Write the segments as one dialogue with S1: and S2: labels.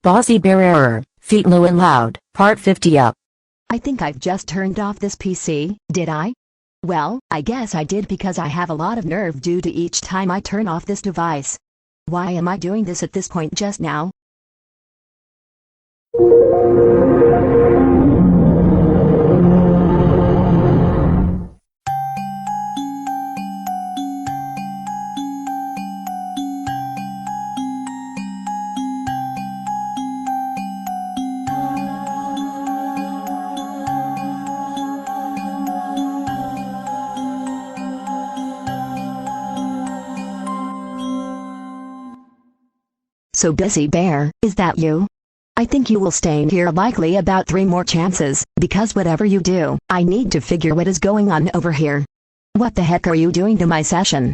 S1: Bossy Bear Error, Feet Luan Loud, Part 50 up.
S2: I think I've just turned off this PC, did I? Well, I guess I did because I have a lot of nerve due to each time I turn off this device. Why am I doing this at this point just now? So Bossy Bear, is that you? I think you will stay here likely about 3 more chances, because whatever you do, I need to figure what is going on over here. What the heck are you doing to my session?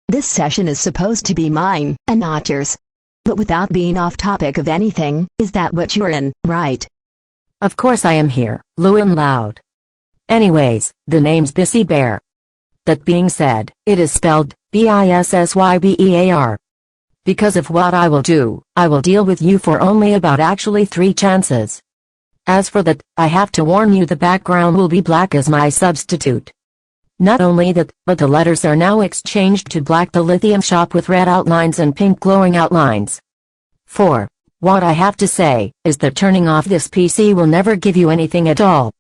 S2: This session is supposed to be mine, and not yours. But without being off topic of anything, is that what you're in, right?
S1: Of course I am here, Luan Loud. Anyways, the name's Bossy Bear. That being said, it is spelled Bissybear. Because of what I will do, I will deal with you for only about actually 3 chances. As for that, I have to warn you the background will be black as my substitute. Not only that, but the letters are now exchanged to black, the lithium shop with red outlines and pink glowing outlines. 4. What I have to say is that turning off this PC will never give you anything at all.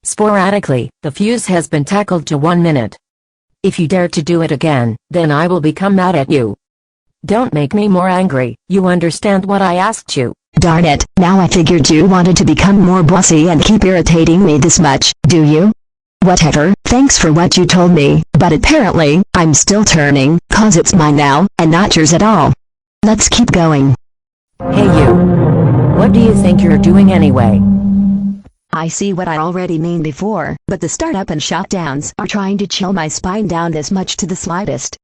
S1: Sporadically, the fuse has been tackled to 1 minute. If you dare to do it again, then I will become mad at you. Don't make me more angry, you understand what I asked you?
S2: Darn it, now I figured you wanted to become more bossy and keep irritating me this much, do you? Whatever, thanks for what you told me, but apparently, I'm still turning, cause it's mine now, and not yours at all. Let's keep going.
S1: Hey you! What do you think you're doing anyway?
S2: I see what I already mean before, but the startup and shutdowns are trying to chill my spine down this much to the slightest.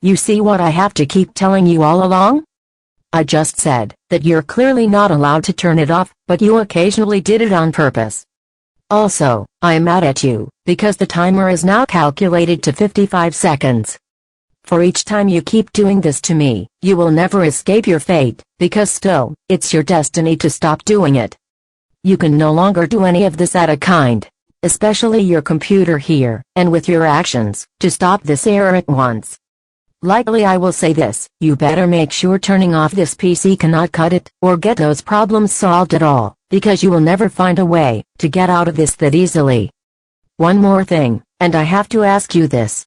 S1: You see what I have to keep telling you all along? I just said that you're clearly not allowed to turn it off, but you occasionally did it on purpose. Also, I am mad at you, because the timer is now calculated to 55 seconds. For each time you keep doing this to me, you will never escape your fate, because still, it's your destiny to stop doing it. You can no longer do any of this at a kind, especially your computer here, and with your actions, to stop this error at once. Likely I will say this, you better make sure turning off this PC cannot cut it, or get those problems solved at all, because you will never find a way to get out of this that easily. One more thing, and I have to ask you this.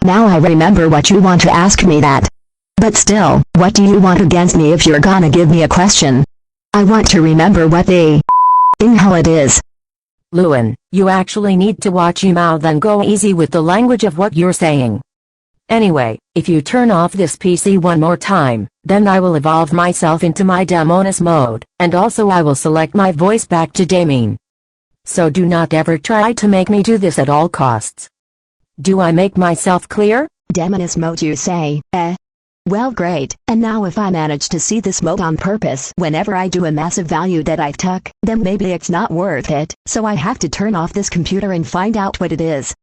S2: Now I remember what you want to ask me that. But still, what do you want against me if you're gonna give me a question? I want to remember what the hell it is.
S1: Luan, you actually need to watch your mouth and go easy with the language of what you're saying. Anyway, if you turn off this PC one more time, then I will evolve myself into my Demoness mode, and also I will select my voice back to Damien. So do not ever try to make me do this at all costs. Do I make myself clear?
S2: Demoness mode you say, eh? Well great, and now if I manage to see this mode on purpose whenever I do a massive value that I took, then maybe it's not worth it, so I have to turn off this computer and find out what it is.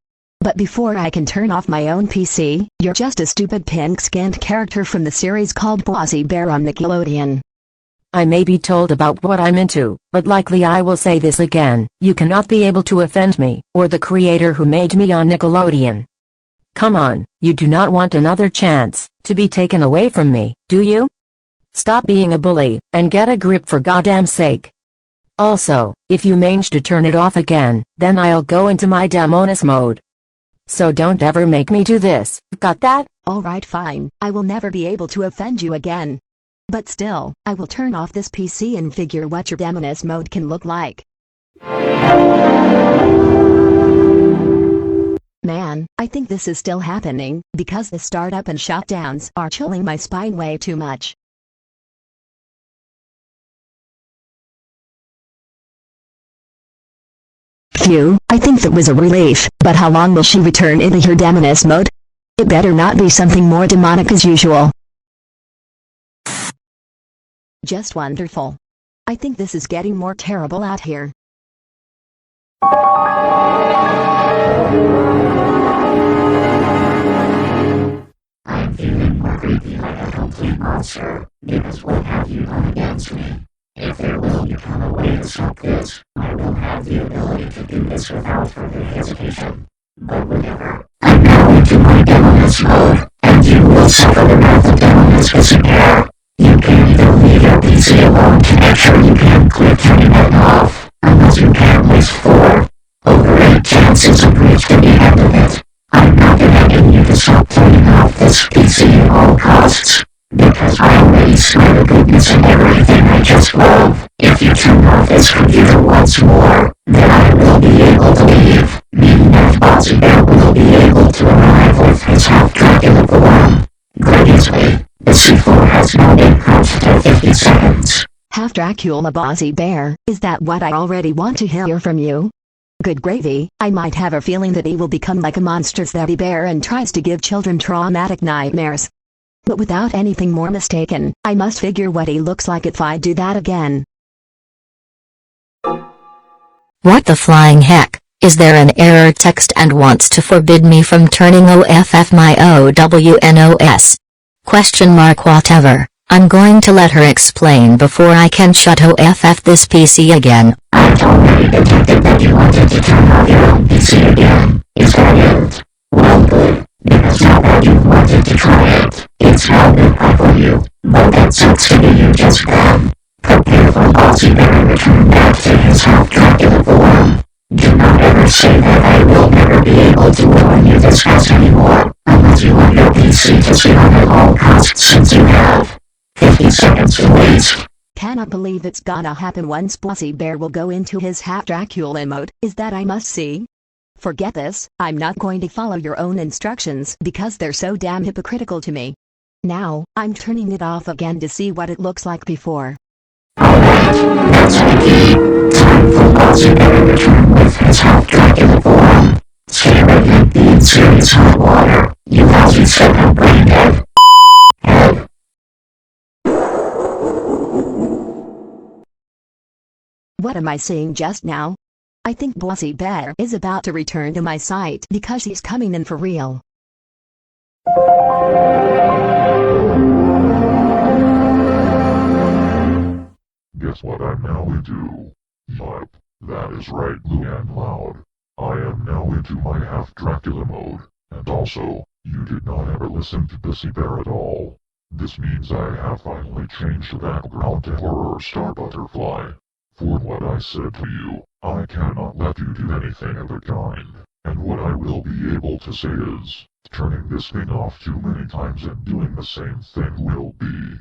S2: But before I can turn off my own PC, you're just a stupid pink-skinned character from the series called Bossy Bear on Nickelodeon.
S1: I may be told about what I'm into, but likely I will say this again, you cannot be able to offend me, or the creator who made me on Nickelodeon. Come on, you do not want another chance to be taken away from me, do you? Stop being a bully, and get a grip for goddamn sake. Also, if you manage to turn it off again, then I'll go into my Demoness mode. So don't ever make me do this, got that?
S2: Alright fine, I will never be able to offend you again. But still, I will turn off this PC and figure what your Demoness mode can look like. Man, I think this is still happening, because the startup and shutdowns are chilling my spine way too much. Phew, I think that was a relief, but how long will she return into her Demoness mode? It better not be something more demonic as usual. Just wonderful. I think this is getting more terrible out here.
S3: against me. If there will become a way to stop this, I will have the ability to do this without further hesitation. But whatever. I'm now into my demoness mode, and you will suffer the wrath of demoness missing air. You can either leave your PC alone to make sure you can click turning it off, unless you can list 4 over 8 chances of reaching the end of it. I'm not demanding you to stop turning off this PC at all costs, because I already smell the goodness in everything I just love. If you turn off this computer once more, then I will be able to leave, meaning that Bossy Bear will be able to arrive with his half-Dracula form. Graciously, the C4 has now been crouched for 50 seconds.
S2: Half Dracula Bossy Bear, is that what I already want to hear from you? Good gravy, I might have a feeling that he will become like a monster teddy bear and tries to give children traumatic nightmares. But without anything more mistaken, I must figure what he looks like if I do that again.
S1: What the flying heck? Is there an error text and wants to forbid me from turning off my OWNOS? Question mark whatever. I'm going to let her explain before I can shut off this PC again.
S3: I've already detected that you wanted to turn off your own PC again. Is that it? Well good, because now that you've wanted to try it, it's now been up for you. But that sucks to be you just then. Prepare for Bossy Bear to return back to his half-Dracula form. Do not ever say that I will never be able to warn you this house anymore, unless you want your PC to sit on at all costs since you have 50 seconds to waste.
S2: Cannot believe it's gonna happen once Bossy Bear will go into his half-Dracula mode, is that I must see? Forget this, I'm not going to follow your own instructions because they're so damn hypocritical to me. Now, I'm turning it off again to see what it looks like before.
S3: Alright, that's ready. Time for Bossy Bear to return with his half-Dracula form. Stare at him be in serious hot water. You lousy second brain dead. Head.
S2: What am I seeing just now? I think Bossy Bear is about to return to my sight because he's coming in for real.
S4: Guess what I'm now into? Yup, that is right, Luan loud. I am now into my half-Dracula mode, and also, you did not ever listen to Bossy Bear at all. This means I have finally changed the background to Horror Star Butterfly. For what I said to you, I cannot let you do anything of the kind, and what I will be able to say is, turning this thing off too many times and doing the same thing will be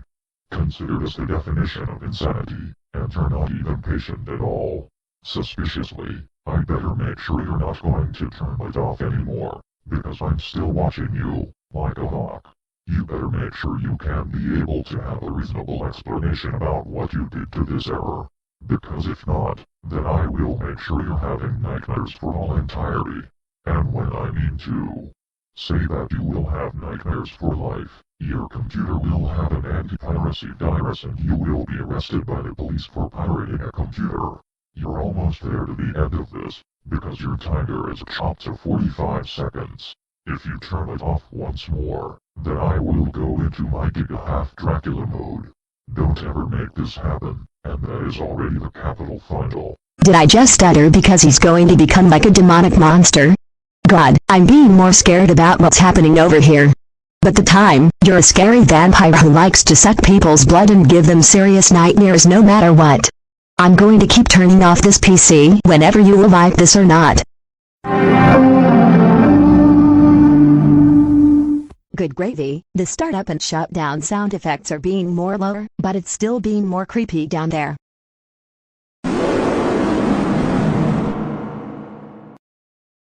S4: considered as the definition of insanity, and you're not even patient at all. Suspiciously, I better make sure you're not going to turn it off anymore, because I'm still watching you, like a hawk. You better make sure you can be able to have a reasonable explanation about what you did to this error. Because if not, then I will make sure you're having nightmares for all entirety. And when I mean to say that you will have nightmares for life, your computer will have an anti-piracy virus and you will be arrested by the police for pirating a computer. You're almost there to the end of this, because your timer is chopped to 45 seconds. If you turn it off once more, then I will go into my Giga half-Dracula mode. Don't ever make this happen, and that is already the capital final.
S2: Did I just stutter because he's going to become like a demonic monster? God, I'm being more scared about what's happening over here. But the time, you're a scary vampire who likes to suck people's blood and give them serious nightmares no matter what. I'm going to keep turning off this PC whenever you will like this or not. Good gravy, the startup and shutdown sound effects are being more lower, but it's still being more creepy down there.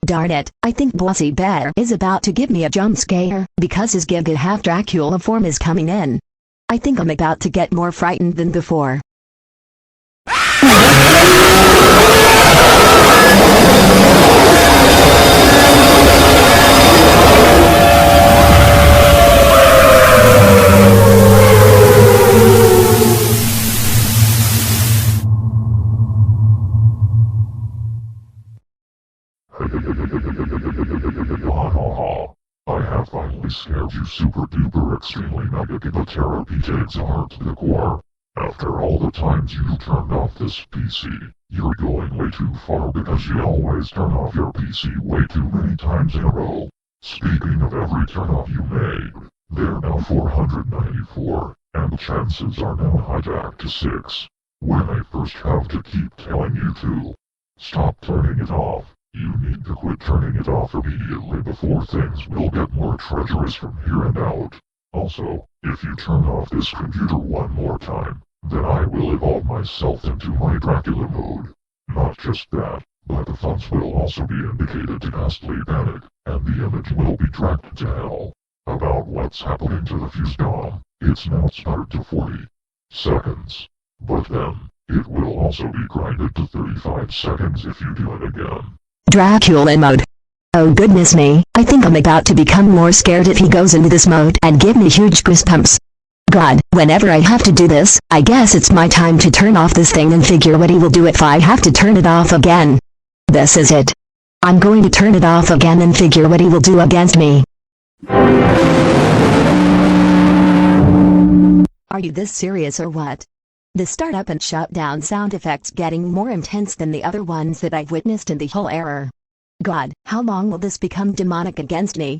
S2: Darn it, I think Bossy Bear is about to give me a jump scare, because his Giga half-Dracula form is coming in. I think I'm about to get more frightened than before.
S4: I have finally scared you super duper extremely mega giga terror PJs heart to the core. After all the times you turned off this PC, you're going way too far because you always turn off your PC way too many times in a row. Speaking of every turn-off you made, they're now 494, and the chances are now hijacked to 6. When I first have to keep telling you to stop turning it off, you need to quit turning it off immediately before things will get more treacherous from here and out. Also, if you turn off this computer one more time, then I will evolve myself into my Dracula mode. Not just that, but the fonts will also be indicated to Ghastly Panic, and the image will be dragged to hell. About what's happening to the fuse dom, it's now stuttered to 40 seconds. But then, it will also be grinded to 35 seconds if you do it again.
S2: Dracula mode. Oh goodness me, I think I'm about to become more scared if he goes into this mode and give me huge goosebumps. God, whenever I have to do this, I guess it's my time to turn off this thing and figure what he will do if I have to turn it off again. This is it. I'm going to turn it off again and figure what he will do against me. Are you this serious or what? The startup and shutdown sound effects getting more intense than the other ones that I've witnessed in the whole error. God, how long will this become demonic against me?